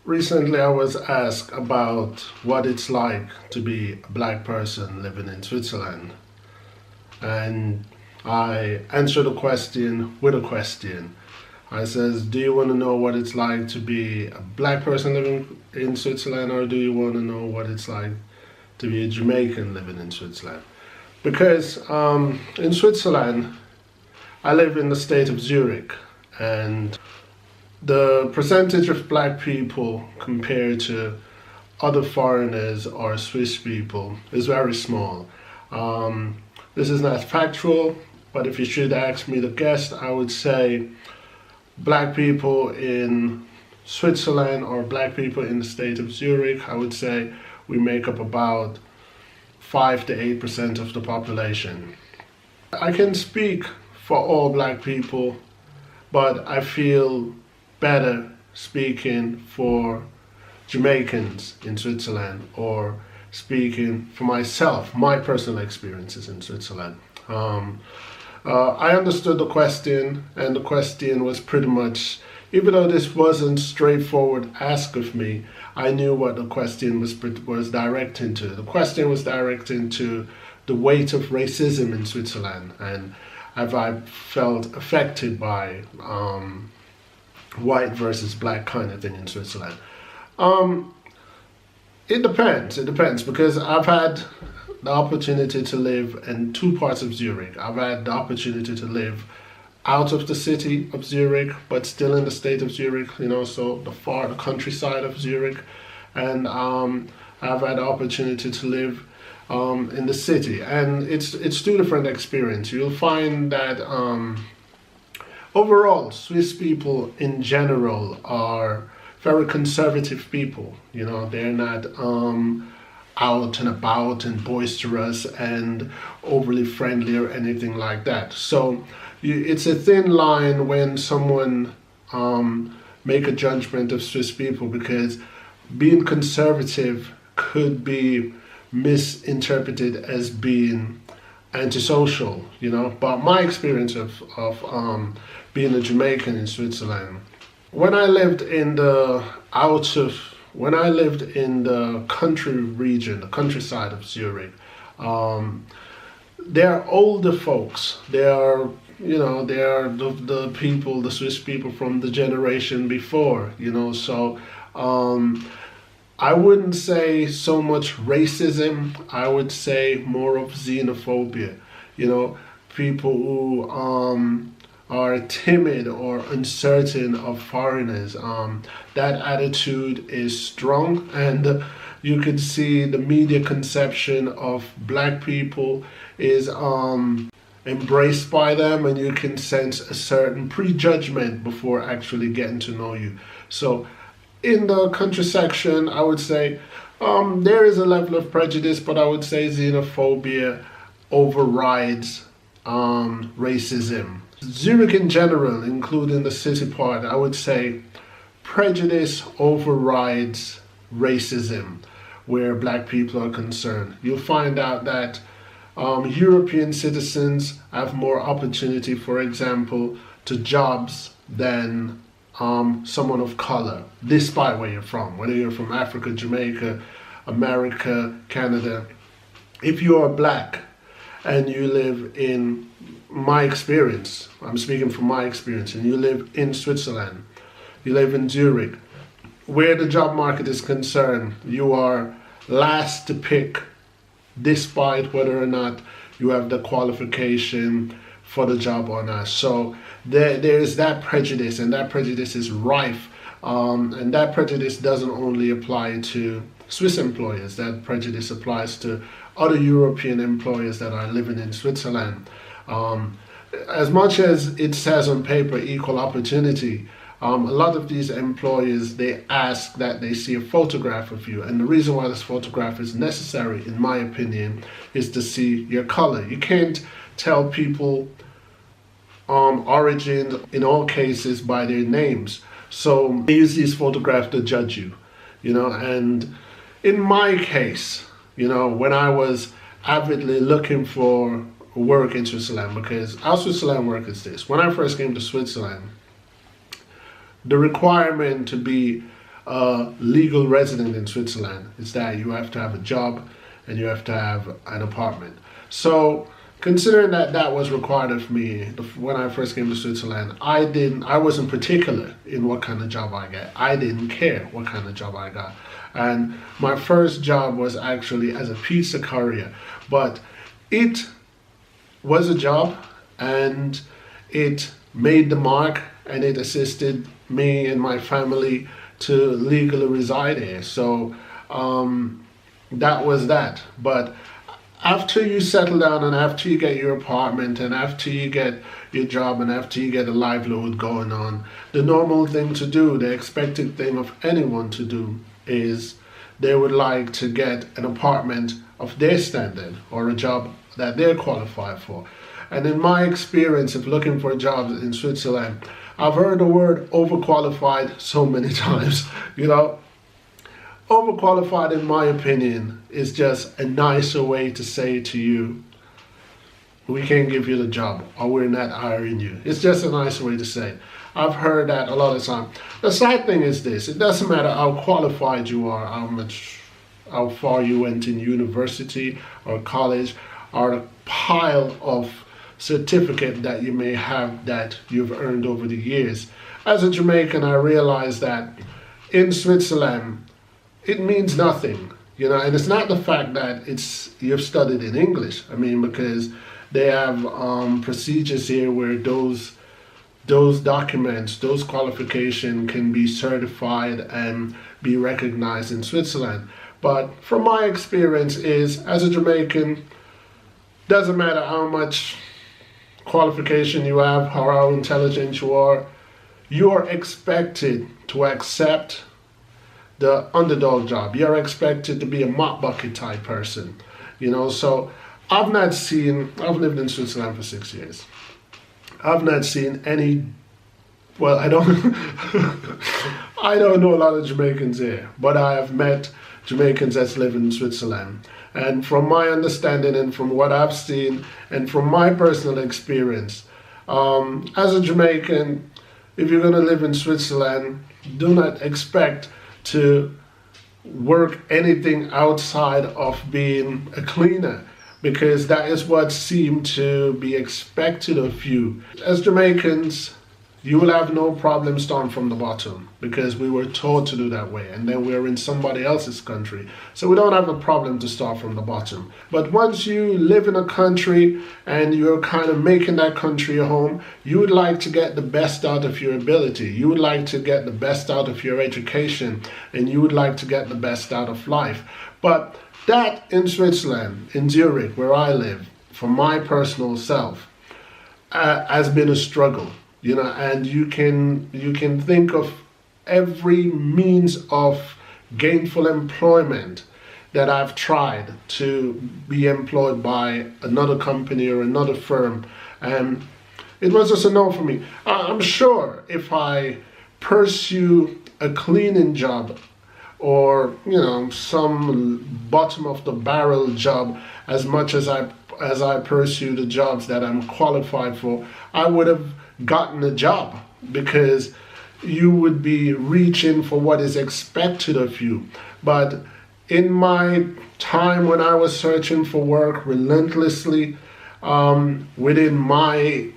Recently, I was asked about what it's like to be a black person living in Switzerland. And I answered the question with a question. I says, do you want to know what it's like to be a black person living in Switzerland, or do you want to know what it's like to be a Jamaican living in Switzerland? Because in Switzerland, I live in the state of Zurich, and the percentage of black people compared to other foreigners or Swiss people is very small. This is not factual, but if you should ask me to guess, I would say black people in Switzerland or black people in the state of Zurich, I would say we make up about 5 to 8% of the population. I can speak for all black people, but I feel better speaking for Jamaicans in Switzerland or speaking for myself, my personal experiences in Switzerland. I understood the question, and the question was pretty much, even though this wasn't straightforward ask of me, I knew what the question was directing to. The question was directing to the weight of racism in Switzerland, and have I felt affected by white versus black kind of thing in Switzerland. It depends because I've had the opportunity to live in two parts of Zurich. I've had the opportunity to live out of the city of Zurich, but still in the state of Zurich, so the countryside of Zurich. And I've had the opportunity to live in the city, and it's two different experiences. You'll find that overall, Swiss people in general are very conservative people. They're not out and about and boisterous and overly friendly or anything like that. So it's a thin line when someone make a judgment of Swiss people, because being conservative could be misinterpreted as being antisocial, But my experience of being a Jamaican in Switzerland, when I lived in the country region, the countryside of Zurich, they're older folks. They are the people, the Swiss people from the generation before, So I wouldn't say so much racism. I would say more of xenophobia. People who are timid or uncertain of foreigners. That attitude is strong, and you could see the media conception of black people is embraced by them, and you can sense a certain prejudgment before actually getting to know you. So in the country section, I would say there is a level of prejudice, but I would say xenophobia overrides racism. Zurich in general, including the city part, I would say prejudice overrides racism where black people are concerned. You'll find out that European citizens have more opportunity, for example, to jobs than someone of color, despite where you're from, whether you're from Africa, Jamaica, America, Canada. If you are black and you live in my experience, I'm speaking from my experience, and you live in Switzerland, you live in Zurich, where the job market is concerned, you are last to pick, despite whether or not you have the qualification for the job or not. So there is that prejudice, and that prejudice is rife, and that prejudice doesn't only apply to Swiss employers. That prejudice applies to other European employers that are living in Switzerland. As much as it says on paper equal opportunity, a lot of these employers, they ask that they see a photograph of you, and the reason why this photograph is necessary, in my opinion, is to see your color. You can't tell people origins in all cases by their names, so they use these photographs to judge you, and in my case, when I was avidly looking for work in Switzerland, because how Switzerland work is this: when I first came to Switzerland, the requirement to be a legal resident in Switzerland is that you have to have a job and you have to have an apartment. So considering that that was required of me when I first came to Switzerland, I wasn't particular in what kind of job I get. I didn't care what kind of job I got. And my first job was actually as a pizza courier, but it was a job and it made the mark and it assisted me and my family to legally reside here. So that was that. But after you settle down and after you get your apartment and after you get your job and after you get a livelihood going on, the normal thing to do, the expected thing of anyone to do is they would like to get an apartment of their standard or a job that they're qualified for. And in my experience of looking for jobs in Switzerland, I've heard the word overqualified so many times. You know, overqualified, in my opinion, is just a nicer way to say to you, we can't give you the job or we're not hiring you. It's just a nice way to say it. I've heard that a lot of time. The sad thing is this: it doesn't matter how qualified you are, how far you went in university or college, or the pile of certificate that you may have that you've earned over the years. As a Jamaican, I realized that in Switzerland, it means nothing, you know, and it's not the fact that you've studied in English. I mean, because they have procedures here where those documents, those qualifications can be certified and be recognized in Switzerland. But from my experience is, as a Jamaican, doesn't matter how much qualification you have or how intelligent you are expected to accept the underdog job. You're expected to be a mop bucket type person, you know. So I've lived in Switzerland for 6 years. I've not seen any, well, I don't I don't know a lot of Jamaicans here, but I have met Jamaicans that live in Switzerland. And from my understanding and from what I've seen and from my personal experience, as a Jamaican, if you're going to live in Switzerland, do not expect to work anything outside of being a cleaner, because that is what seemed to be expected of you. As Jamaicans, you will have no problem starting from the bottom because we were taught to do that way, and then we're in somebody else's country. So we don't have a problem to start from the bottom. But once you live in a country and you're kind of making that country your home, you would like to get the best out of your ability. You would like to get the best out of your education, and you would like to get the best out of life. But that in Switzerland, in Zurich, where I live, for my personal self, has been a struggle. You know, and you can think of every means of gainful employment that I've tried to be employed by another company or another firm, and it was just a no for me. I'm sure if I pursue a cleaning job or, you know, some bottom of the barrel job as much as I pursue the jobs that I'm qualified for, I would have gotten a job, because you would be reaching for what is expected of you. But in my time when I was searching for work relentlessly, within my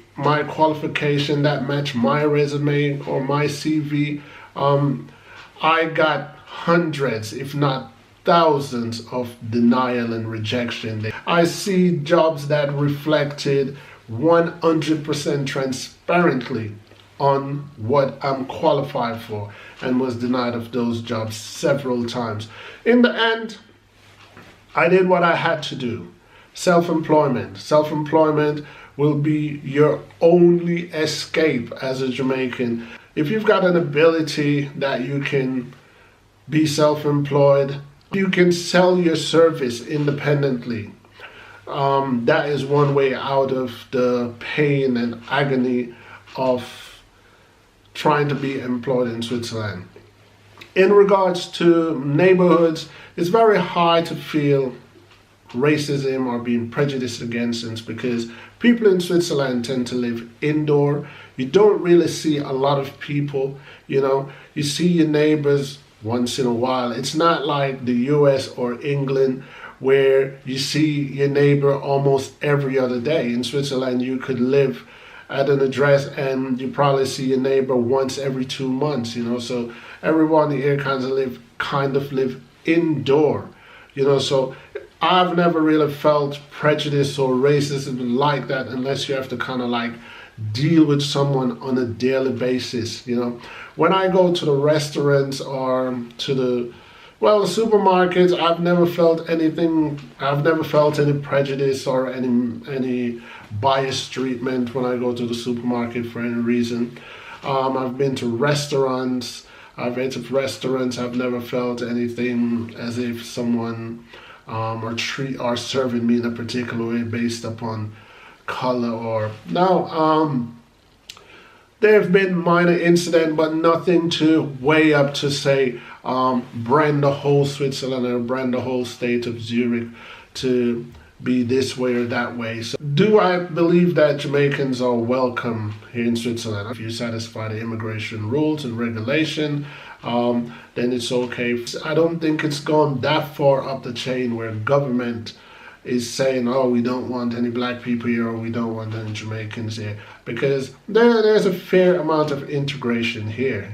qualification that matched my resume or my CV, I got hundreds, if not thousands, of denial and rejection. I see jobs that reflected 100% transparently on what I'm qualified for, and was denied of those jobs several times. In the end, I did what I had to do. Self-employment. Self-employment will be your only escape as a Jamaican. If you've got an ability that you can be self-employed, you can sell your service independently. That is one way out of the pain and agony of trying to be employed in Switzerland. In regards to neighborhoods, it's very hard to feel racism or being prejudiced against us, because people in Switzerland tend to live indoor. You don't really see a lot of people, you know. You see your neighbors once in a while. It's not like the US or England where you see your neighbor almost every other day. In Switzerland, you could live at an address and you probably see your neighbor once every 2 months, so everyone here kind of live indoor, so I've never really felt prejudice or racism like that unless you have to kind of like deal with someone on a daily basis. When I go to the restaurants or to the supermarkets, I've never felt anything. I've never felt any prejudice or any biased treatment when I go to the supermarket for any reason. I've been to restaurants. I've ate at restaurants. I've never felt anything as if someone or serving me in a particular way based upon color or no. There have been minor incidents, but nothing to weigh up to say brand the whole Switzerland or brand the whole state of Zurich to be this way or that way. So, do I believe that Jamaicans are welcome here in Switzerland? If you satisfy the immigration rules and regulation, then it's okay. I don't think it's gone that far up the chain where government is saying, oh, we don't want any black people here or we don't want any Jamaicans here, because there's a fair amount of integration here,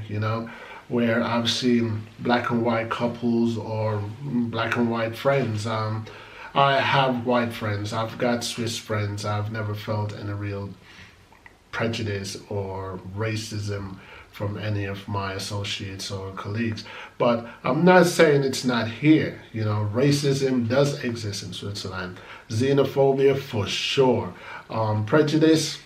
where I've seen black and white couples or black and white friends. I have white friends, I've got Swiss friends. I've never felt any real prejudice or racism from any of my associates or colleagues. But I'm not saying it's not here. Racism does exist in Switzerland. Xenophobia for sure. Prejudice,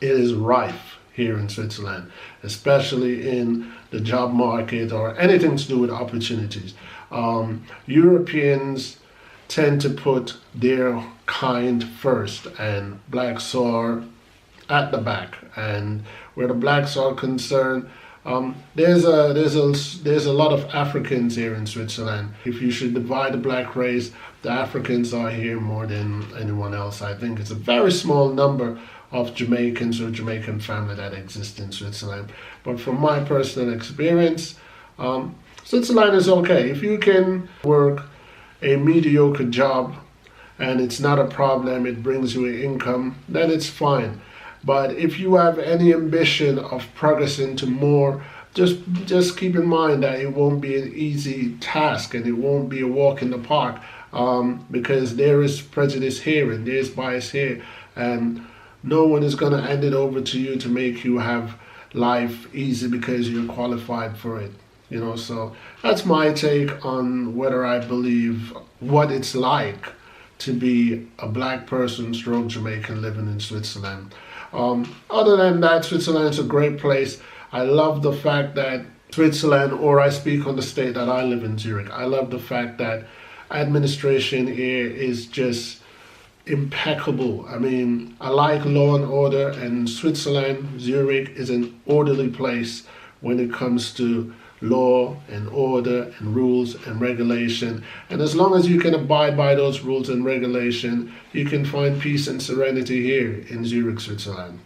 it is rife here in Switzerland, especially in the job market or anything to do with opportunities. Europeans tend to put their kind first, and blacks are at the back. And where the blacks are concerned, there's a lot of Africans here in Switzerland. If you should divide the black race, the Africans are here more than anyone else. I think it's a very small number of Jamaicans or Jamaican family that exist in Switzerland. But from my personal experience, Switzerland is okay. If you can work a mediocre job and it's not a problem, it brings you an income, then it's fine. But if you have any ambition of progressing to more, just keep in mind that it won't be an easy task and it won't be a walk in the park, because there is prejudice here and there's bias here, and no one is going to hand it over to you to make you have life easy because you're qualified for it. So that's my take on whether I believe what it's like to be a black person stroke Jamaican living in Switzerland. Other than that, Switzerland is a great place. I love the fact that Switzerland, or I speak on the state that I live in, Zurich, I love the fact that administration here is just impeccable. I mean, I like law and order, and Switzerland, Zurich, is an orderly place when it comes to law and order and rules and regulation. And as long as you can abide by those rules and regulation, you can find peace and serenity here in Zurich, Switzerland.